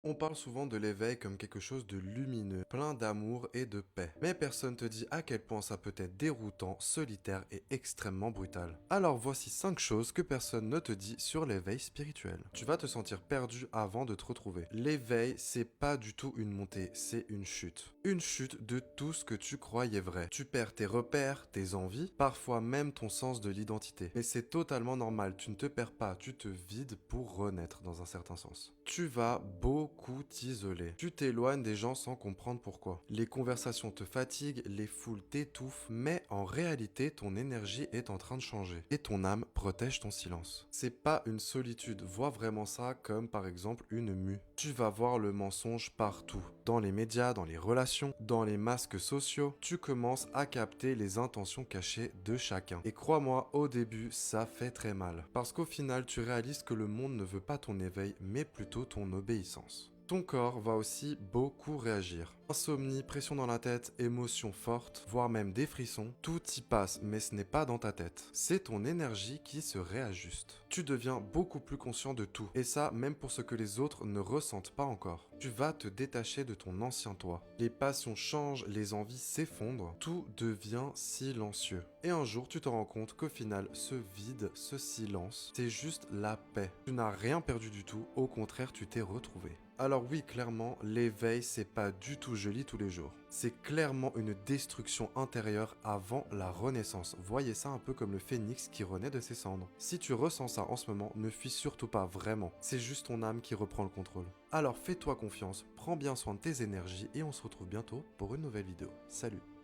On parle souvent de l'éveil comme quelque chose de lumineux, plein d'amour et de paix. Mais personne te dit à quel point ça peut être déroutant, solitaire et extrêmement brutal. Alors voici 5 choses que personne ne te dit sur l'éveil spirituel. Tu vas te sentir perdu avant de te retrouver. L'éveil, c'est pas du tout une montée, c'est une chute. Une chute de tout ce que tu croyais vrai. Tu perds tes repères, tes envies, parfois même ton sens de l'identité. Mais c'est totalement normal, tu ne te perds pas, tu te vides pour renaître dans un certain sens. Tu vas beaucoup t'isoler. Tu t'éloignes des gens sans comprendre pourquoi. Les conversations te fatiguent, les foules t'étouffent, mais en réalité, ton énergie est en train de changer. Et ton âme protège ton silence. C'est pas une solitude, vois vraiment ça comme par exemple une mue. Tu vas voir le mensonge partout. Dans les médias, dans les relations, dans les masques sociaux, tu commences à capter les intentions cachées de chacun. Et crois-moi, au début, ça fait très mal. Parce qu'au final, tu réalises que le monde ne veut pas ton éveil, mais plutôt ton obéissance. Ton corps va aussi beaucoup réagir. Insomnie, pression dans la tête, émotions fortes, voire même des frissons, tout y passe, mais ce n'est pas dans ta tête. C'est ton énergie qui se réajuste. Tu deviens beaucoup plus conscient de tout, et ça même pour ce que les autres ne ressentent pas encore. Tu vas te détacher de ton ancien toi. Les passions changent, les envies s'effondrent, tout devient silencieux. Et un jour, tu te rends compte qu'au final, ce vide, ce silence, c'est juste la paix. Tu n'as rien perdu du tout, au contraire, tu t'es retrouvé. Alors oui, clairement, l'éveil, c'est pas du tout joli tous les jours. C'est clairement une destruction intérieure avant la renaissance. Voyez ça un peu comme le phénix qui renaît de ses cendres. Si tu ressens ça en ce moment, ne fuis surtout pas vraiment. C'est juste ton âme qui reprend le contrôle. Alors fais-toi confiance, prends bien soin de tes énergies et on se retrouve bientôt pour une nouvelle vidéo. Salut!